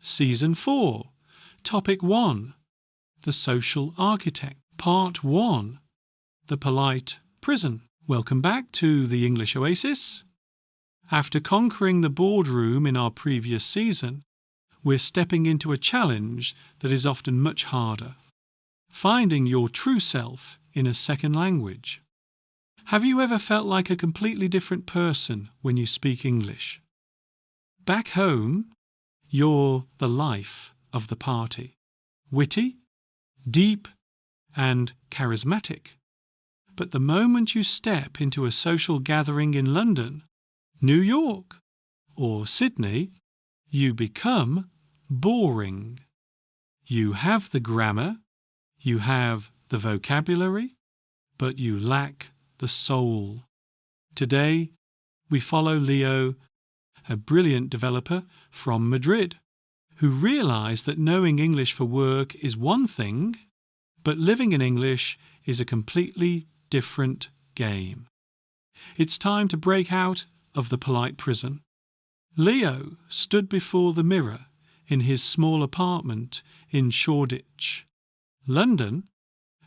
Season 4, Topic 1, The Social Architect, Part 1, The Polite Prison. Welcome back to the English Oasis. After conquering the boardroom in our previous season, we're stepping into a challenge that is often much harder: finding your true self in a second language. Have you ever felt like a completely different person when you speak English? Back home, you're the life of the party, witty, deep, and charismatic. But the moment you step into a social gathering in London, New York, or Sydney, you become boring. You have the grammar, you have the vocabulary, but you lack the soul. Today, we follow Leo, a brilliant developer from Madrid, who realized that knowing English for work is one thing, but living in English is a completely different game. It's time to break out of the polite prison. Leo stood before the mirror in his small apartment in Shoreditch, London,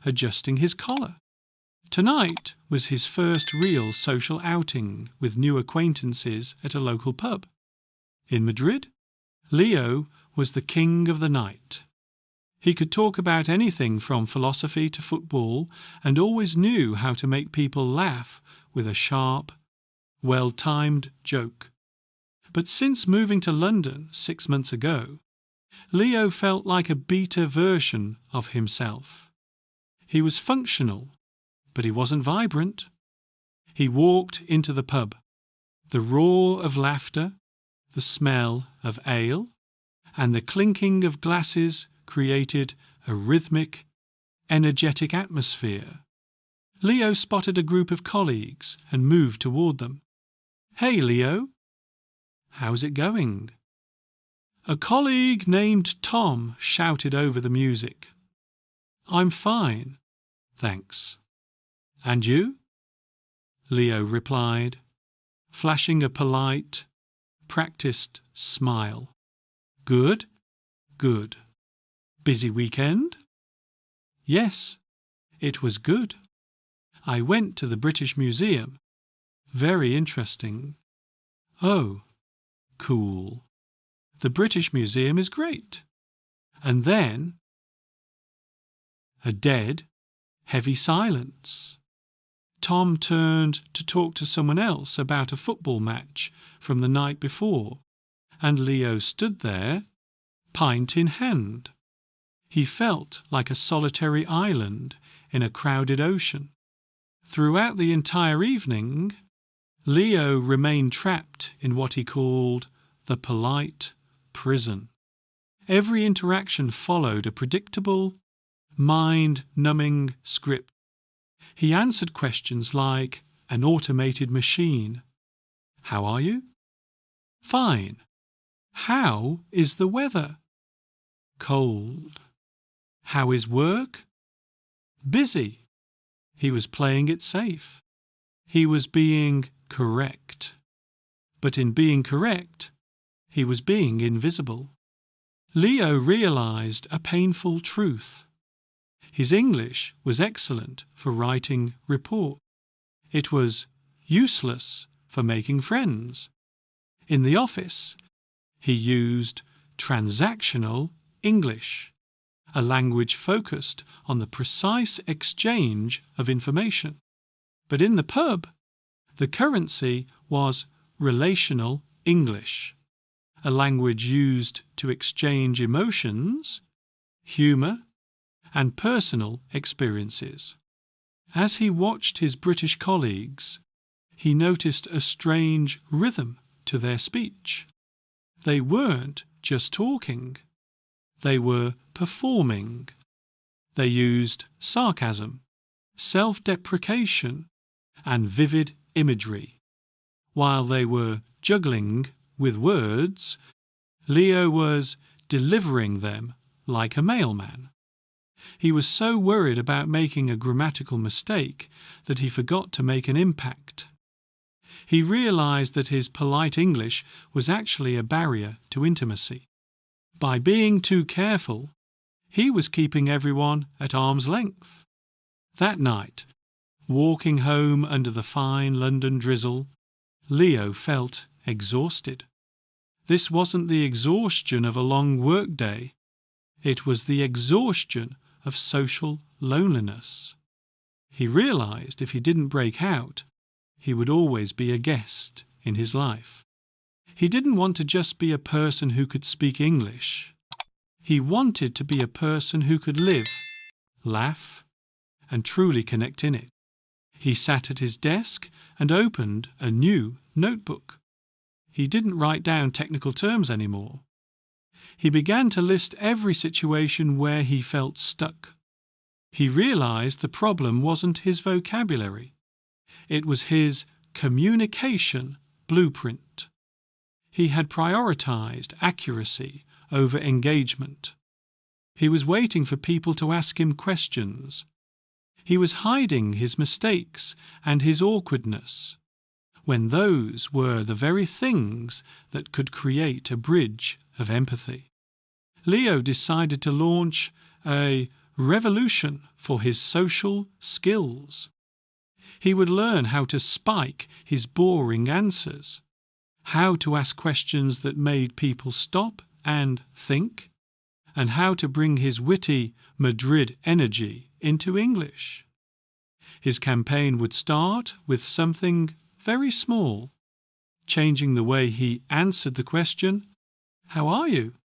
adjusting his collar. Tonight was his first real social outing with new acquaintances at a local pub. In Madrid, Leo was the king of the night. He could talk about anything from philosophy to football and always knew how to make people laugh with a sharp, well-timed joke. But since moving to London 6 months ago, Leo felt like a beta version of himself. He was functional, but he wasn't vibrant. He walked into the pub. The roar of laughter, the smell of ale, and the clinking of glasses created a rhythmic, energetic atmosphere. Leo spotted a group of colleagues and moved toward them. "Hey, Leo. How's it going?" A colleague named Tom shouted over the music. "I'm fine, thanks. And you?" Leo replied, flashing a polite, practiced smile. "Good, good. Busy weekend?" "Yes, it was good. I went to the British Museum. Very interesting." "Oh, cool. The British Museum is great." And then a dead, heavy silence. Tom turned to talk to someone else about a football match from the night before, and Leo stood there, pint in hand. He felt like a solitary island in a crowded ocean. Throughout the entire evening, Leo remained trapped in what he called the polite prison. Every interaction followed a predictable, mind-numbing script. He answered questions like an automated machine. "How are you?" "Fine." "How is the weather?" "Cold." "How is work?" "Busy." He was playing it safe. He was being correct. But in being correct, he was being invisible. Leo realized a painful truth. His English was excellent for writing report. It was useless for making friends. In the office, he used transactional English, a language focused on the precise exchange of information. But in the pub, the currency was relational English, a language used to exchange emotions, humor, and personal experiences. As he watched his British colleagues, he noticed a strange rhythm to their speech. They weren't just talking. They were performing. They used sarcasm, self-deprecation, and vivid imagery. While they were juggling with words, Leo was delivering them like a mailman. He was so worried about making a grammatical mistake that he forgot to make an impact. He realized that his polite English was actually a barrier to intimacy. By being too careful, he was keeping everyone at arm's length. That night, walking home under the fine London drizzle, Leo felt exhausted. This wasn't the exhaustion of a long workday. It was the exhaustion of social loneliness. He realized if he didn't break out, he would always be a guest in his life. He didn't want to just be a person who could speak English. He wanted to be a person who could live, laugh, and truly connect in it. He sat at his desk and opened a new notebook. He didn't write down technical terms anymore. He began to list every situation where he felt stuck. He realized the problem wasn't his vocabulary. It was his communication blueprint. He had prioritized accuracy over engagement. He was waiting for people to ask him questions. He was hiding his mistakes and his awkwardness, when those were the very things that could create a bridge of empathy. Leo decided to launch a revolution for his social skills. He would learn how to spike his boring answers, how to ask questions that made people stop and think, and how to bring his witty Madrid energy into English. His campaign would start with something very small, changing the way he answered the question, "How are you?"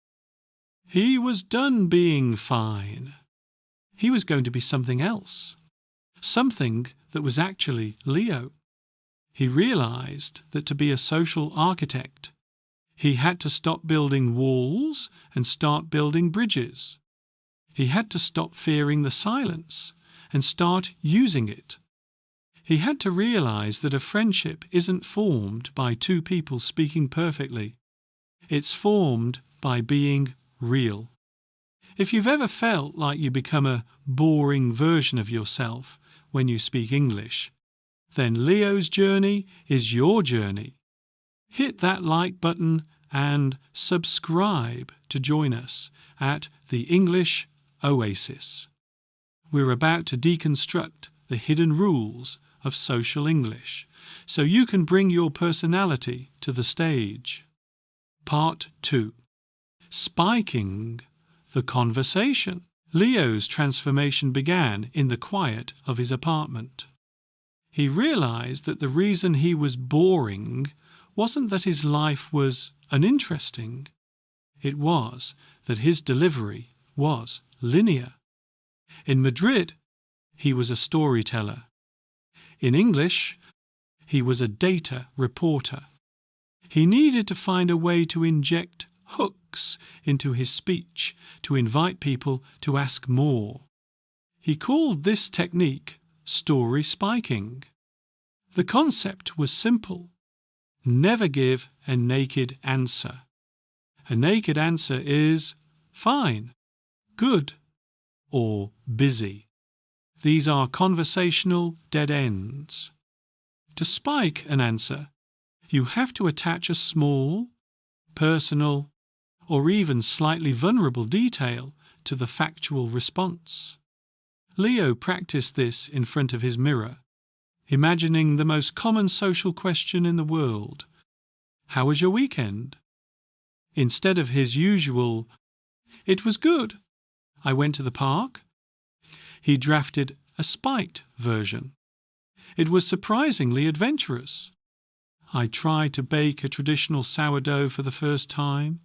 He was done being fine. He was going to be something else, something that was actually Leo. He realized that to be a social architect, he had to stop building walls and start building bridges. He had to stop fearing the silence and start using it. He had to realize that a friendship isn't formed by two people speaking perfectly. It's formed by being real. If you've ever felt like you become a boring version of yourself when you speak English, then Leo's journey is your journey. Hit that like button and subscribe to join us at the English Oasis. We're about to deconstruct the hidden rules of social English so you can bring your personality to the stage. Part 2. Spiking the conversation. Leo's transformation began in the quiet of his apartment. He realized that the reason he was boring wasn't that his life was uninteresting. It was that his delivery was linear. In Madrid, he was a storyteller. In English, he was a data reporter. He needed to find a way to inject hooks into his speech to invite people to ask more. He called this technique story spiking. The concept was simple. Never give a naked answer. A naked answer is fine, good, or busy. These are conversational dead ends. To spike an answer, you have to attach a small, personal, or even slightly vulnerable detail to the factual response. Leo practiced this in front of his mirror, imagining the most common social question in the world. How was your weekend? Instead of his usual, "It was good. I went to the park," he drafted a spiked version. It was surprisingly adventurous. "I tried to bake a traditional sourdough for the first time,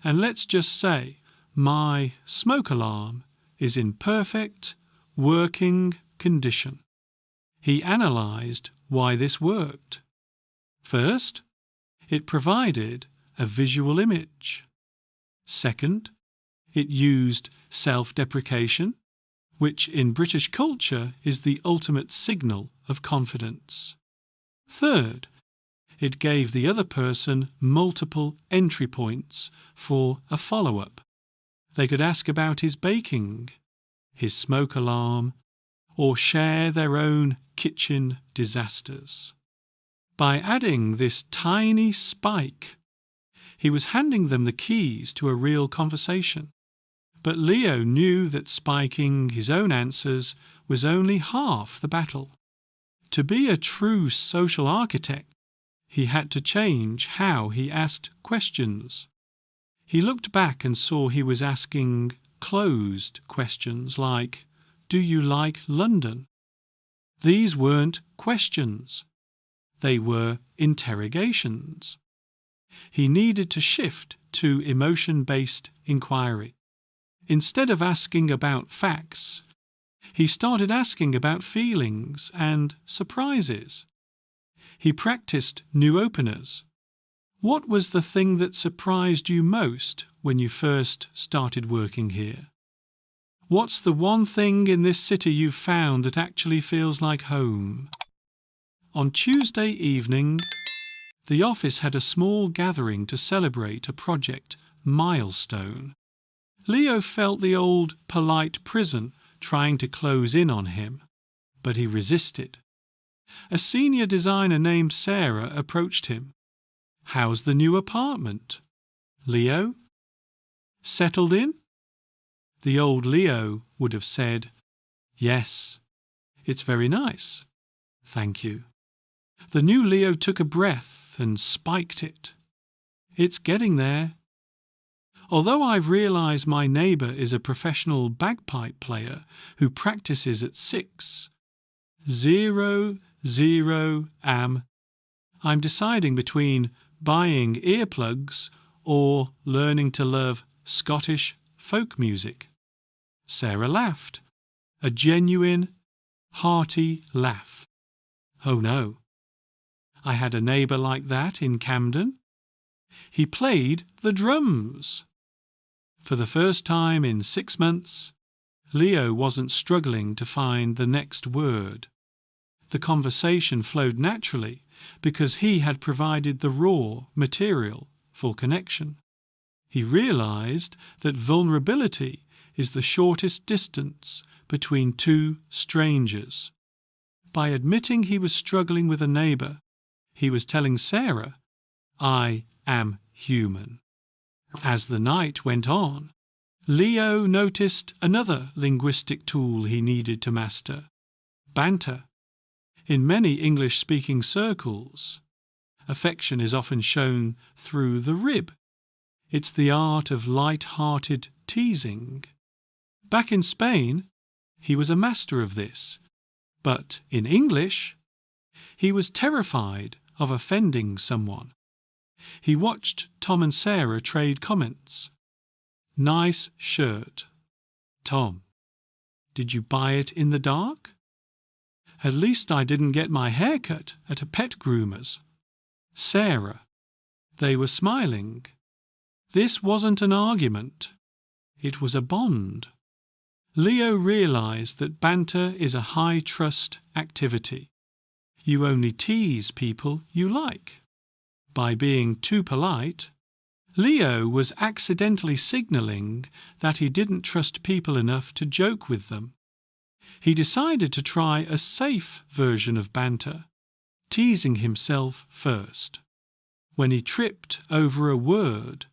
and let's just say my smoke alarm is in perfect working condition." He analyzed why this worked. First, it provided a visual image. Second, it used self-deprecation, which in British culture is the ultimate signal of confidence. Third, it gave the other person multiple entry points for a follow-up. They could ask about his baking, his smoke alarm, or share their own kitchen disasters. By adding this tiny spike, He was handing them the keys to a real conversation. But Leo knew that spiking his own answers was only half the battle. To be a true social architect, he had to change how he asked questions. He looked back and saw he was asking closed questions like, "Do you like London?" These weren't questions. They were interrogations. He needed to shift to emotion-based inquiry. Instead of asking about facts, he started asking about feelings and surprises. He practiced new openers. What was the thing that surprised you most when you first started working here? What's the one thing in this city you've found that actually feels like home? On Tuesday evening, the office had a small gathering to celebrate a project milestone. Leo felt the old polite prison trying to close in on him, but he resisted. A senior designer named Sarah approached him. "How's the new apartment, Leo? Settled in?" The old Leo would have said, "Yes, it's very nice. Thank you." The new Leo took a breath and spiked it. "It's getting there. Although I've realized my neighbor is a professional bagpipe player who practices at 6:00 am, I'm deciding between buying earplugs or learning to love Scottish folk music." Sarah laughed, a genuine, hearty laugh. "Oh no. I had a neighbor like that in Camden. He played the drums." For the first time in 6 months, Leo wasn't struggling to find the next word. The conversation flowed naturally because he had provided the raw material for connection. He realized that vulnerability is the shortest distance between two strangers. By admitting he was struggling with a neighbor, he was telling Sarah, "I am human." As the night went on, Leo noticed another linguistic tool he needed to master: banter. In many English-speaking circles, affection is often shown through the rib. It's the art of light-hearted teasing. Back in Spain, he was a master of this, but in English, he was terrified of offending someone. He watched Tom and Sarah trade comments. "Nice shirt." Tom: "Did you buy it in the dark?" "At least I didn't get my hair cut at a pet groomer's." Sarah: They were smiling. This wasn't an argument. It was a bond. Leo realized that banter is a high-trust activity. You only tease people you like. By being too polite, Leo was accidentally signaling that he didn't trust people enough to joke with them. He decided to try a safe version of banter, teasing himself first. When he tripped over a word,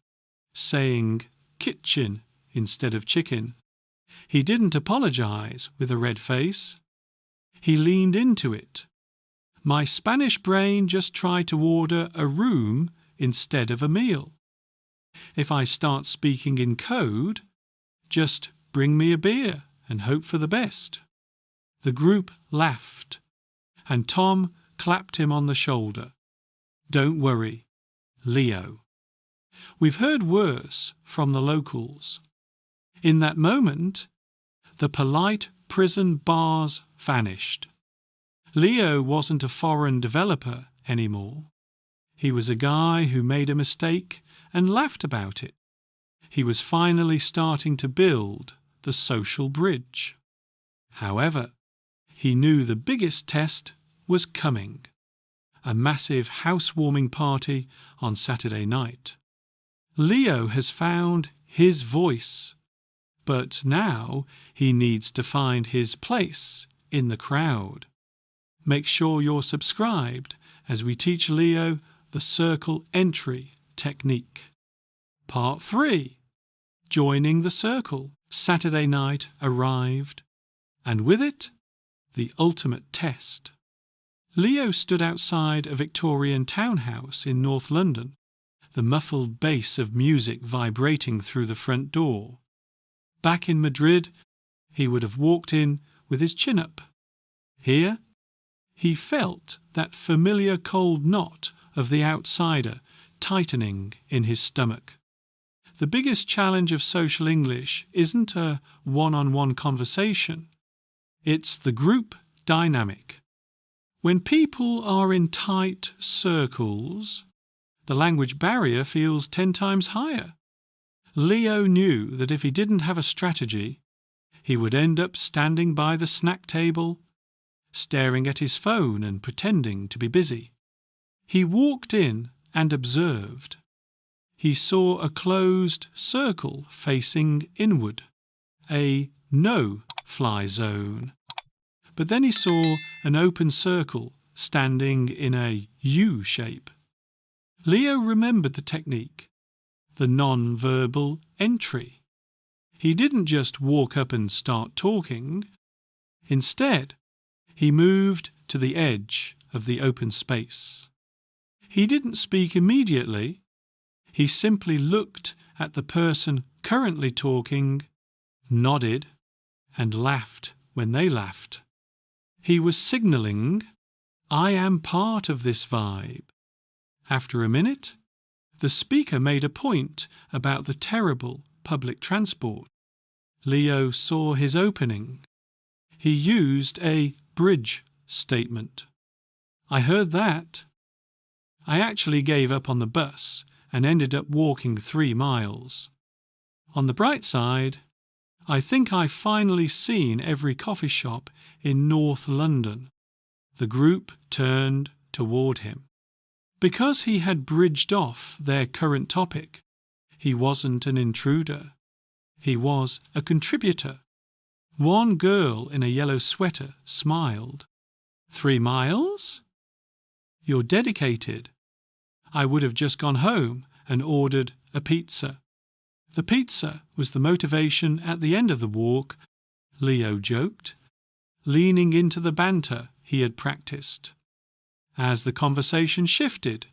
saying kitchen instead of chicken, he didn't apologize with a red face. He leaned into it. "My Spanish brain just tried to order a room instead of a meal. If I start speaking in code, just bring me a beer and hope for the best." The group laughed, and Tom clapped him on the shoulder. "Don't worry, Leo. We've heard worse from the locals." In that moment, the polite prison bars vanished. Leo wasn't a foreign developer anymore. He was a guy who made a mistake and laughed about it. He was finally starting to build the social bridge. However, he knew the biggest test was coming: a massive housewarming party on Saturday night. Leo has found his voice, but now he needs to find his place in the crowd. Make sure you're subscribed as we teach Leo the circle entry technique. Part 3. Joining the circle. Saturday night arrived, and with it, the ultimate test. Leo stood outside a Victorian townhouse in North London, the muffled bass of music vibrating through the front door. Back in Madrid, he would have walked in with his chin up. Here, he felt that familiar cold knot of the outsider tightening in his stomach. The biggest challenge of social English isn't a one-on-one conversation. It's the group dynamic. When people are in tight circles, the language barrier feels 10 times higher. Leo knew that if he didn't have a strategy, he would end up standing by the snack table, staring at his phone and pretending to be busy. He walked in and observed. He saw a closed circle facing inward, a no-fly zone. But then he saw an open circle standing in a U shape. Leo remembered the technique, the non-verbal entry. He didn't just walk up and start talking. Instead, he moved to the edge of the open space. He didn't speak immediately. He simply looked at the person currently talking, nodded, and laughed when they laughed. He was signaling, I am part of this vibe. After a minute, the speaker made a point about the terrible public transport. Leo saw his opening. He used a bridge statement. I heard that. I actually gave up on the bus and ended up walking 3 miles. On the bright side, I think I've finally seen every coffee shop in North London. The group turned toward him. Because he had bridged off their current topic, he wasn't an intruder. He was a contributor. One girl in a yellow sweater smiled. 3 miles? You're dedicated. I would have just gone home and ordered a pizza. The pizza was the motivation at the end of the walk, Leo joked, leaning into the banter he had practiced. As the conversation shifted,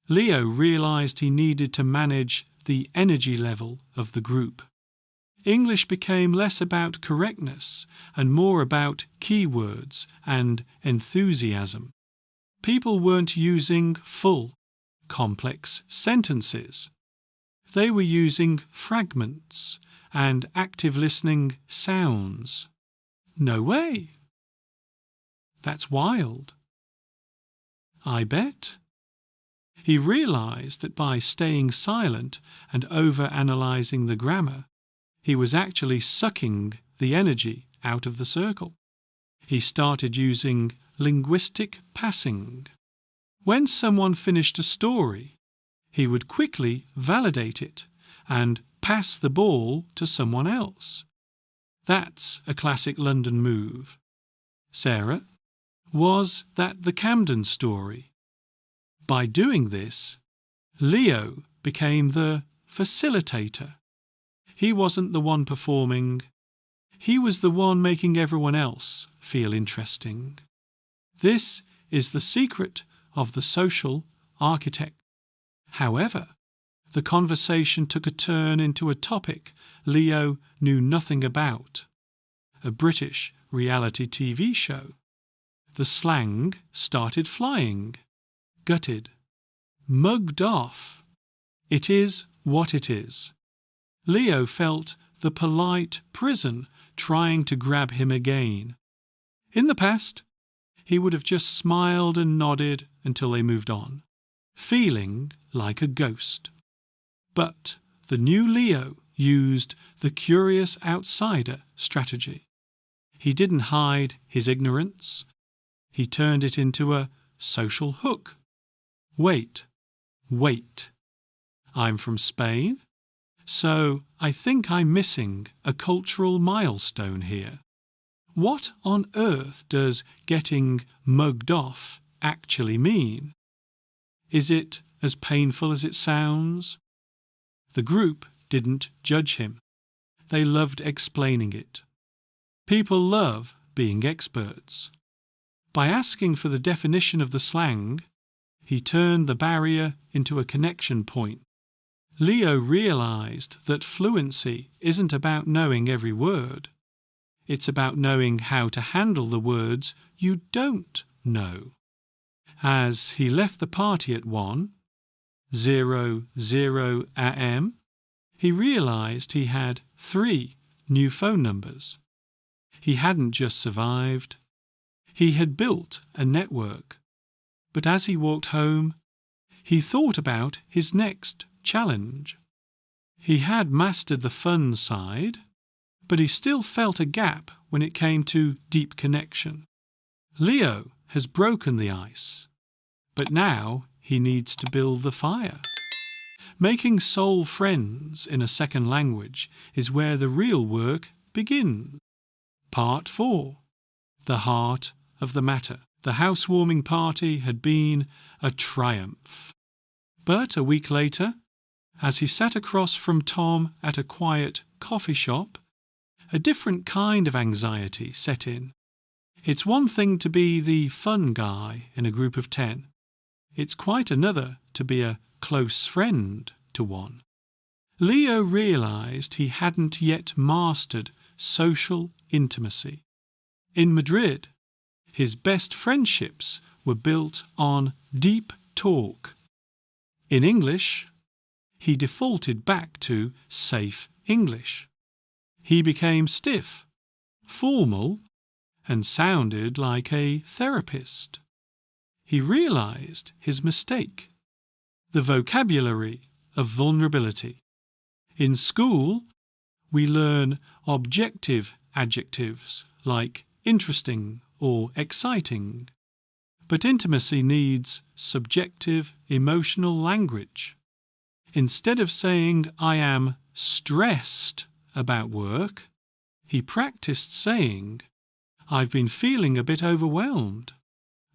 Leo realized he needed to manage the energy level of the group. English became less about correctness and more about keywords and enthusiasm. People weren't using full, complex sentences. They were using fragments and active listening sounds. No way. That's wild. I bet. He realized that by staying silent and over-analyzing the grammar, he was actually sucking the energy out of the circle. He started using linguistic passing. When someone finished a story, he would quickly validate it and pass the ball to someone else. That's a classic London move. Sarah, was that the Camden story? By doing this, Leo became the facilitator. He wasn't the one performing. He was the one making everyone else feel interesting. This is the secret of the social architect. However, the conversation took a turn into a topic Leo knew nothing about, a British reality TV show. The slang started flying. Gutted. Mugged off. It is what it is. Leo felt the polite prison trying to grab him again. In the past, he would have just smiled and nodded until they moved on, feeling like a ghost. But the new Leo used the curious outsider strategy. He didn't hide his ignorance. He turned it into a social hook. Wait. I'm from Spain, so I think I'm missing a cultural milestone here. What on earth does getting mugged off actually mean? Is it as painful as it sounds? The group didn't judge him. They loved explaining it. People love being experts. By asking for the definition of the slang, he turned the barrier into a connection point. Leo realized that fluency isn't about knowing every word. It's about knowing how to handle the words you don't know. As he left the party at 1:00 a.m., he realized he had 3 new phone numbers. He hadn't just survived. He had built a network. But as he walked home, he thought about his next challenge. He had mastered the fun side, but he still felt a gap when it came to deep connection. Leo has broken the ice, but now he needs to build the fire. Making soul friends in a second language is where the real work begins. Part 4. The heart of the matter. The housewarming party had been a triumph. But a week later, as he sat across from Tom at a quiet coffee shop, a different kind of anxiety set in. It's one thing to be the fun guy in a group of 10. It's quite another to be a close friend to one. Leo realized he hadn't yet mastered social intimacy. In Madrid, his best friendships were built on deep talk. In English, he defaulted back to safe English. He became stiff, formal, and sounded like a therapist. He realized his mistake. The vocabulary of vulnerability. In school, we learn objective adjectives like interesting or exciting. But intimacy needs subjective emotional language. Instead of saying, "I am stressed about work," he practiced saying, "I've been feeling a bit overwhelmed,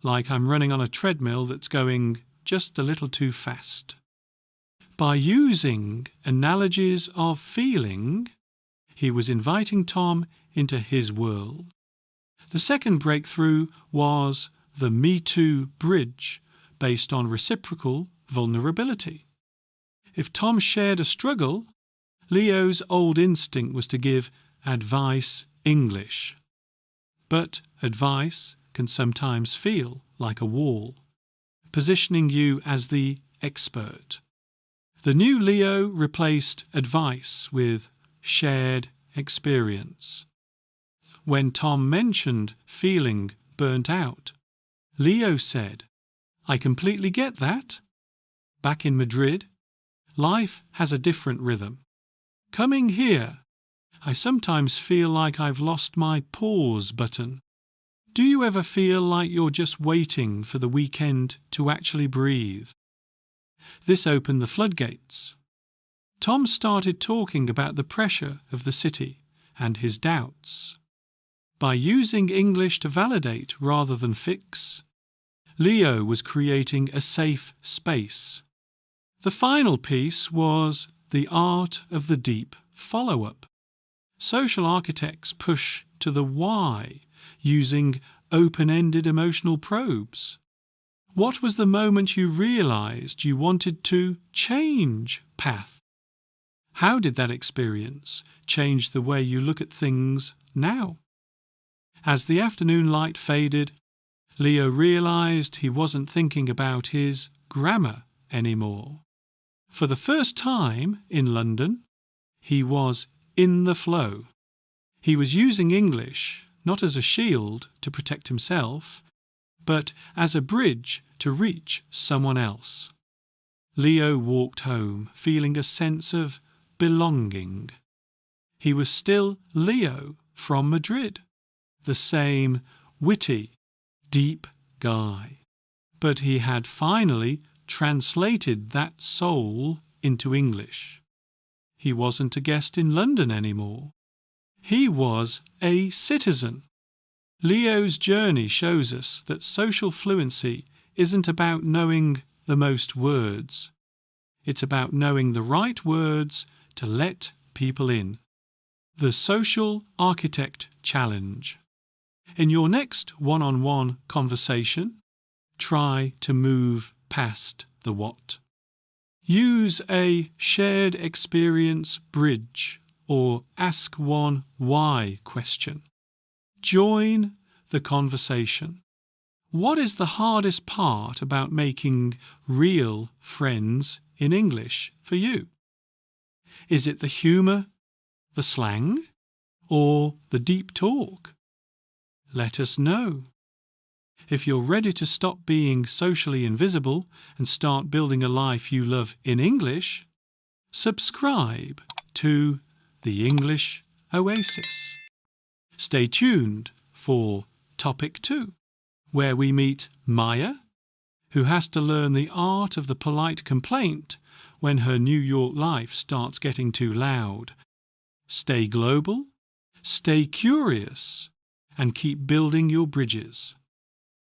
like I'm running on a treadmill that's going just a little too fast." By using analogies of feeling, he was inviting Tom into his world. The second breakthrough was the Me Too bridge based on reciprocal vulnerability. If Tom shared a struggle, Leo's old instinct was to give advice English. But advice can sometimes feel like a wall, positioning you as the expert. The new Leo replaced advice with shared experience. When Tom mentioned feeling burnt out, Leo said, "I completely get that. Back in Madrid, life has a different rhythm. Coming here, I sometimes feel like I've lost my pause button. Do you ever feel like you're just waiting for the weekend to actually breathe?" This opened the floodgates. Tom started talking about the pressure of the city and his doubts. By using English to validate rather than fix, Leo was creating a safe space. The final piece was the art of the deep follow-up. Social architects push to the why using open-ended emotional probes. What was the moment you realized you wanted to change path? How did that experience change the way you look at things now? As the afternoon light faded, Leo realized he wasn't thinking about his grammar anymore. For the first time in London, he was in the flow. He was using English not as a shield to protect himself, but as a bridge to reach someone else. Leo walked home feeling a sense of belonging. He was still Leo from Madrid, the same witty, deep guy. But he had finally translated that soul into English. He wasn't a guest in London anymore. He was a citizen. Leo's journey shows us that social fluency isn't about knowing the most words. It's about knowing the right words to let people in. The Social Architect Challenge. In your next one-on-one conversation, try to move past the what. Use a shared experience bridge or ask one why question. Join the conversation. What is the hardest part about making real friends in English for you? Is it the humour, the slang, or the deep talk? Let us know. If you're ready to stop being socially invisible and start building a life you love in English, subscribe to the English Oasis. Stay tuned for Topic 2, where we meet Maya, who has to learn the art of the polite complaint when her New York life starts getting too loud. Stay global, stay curious, and keep building your bridges.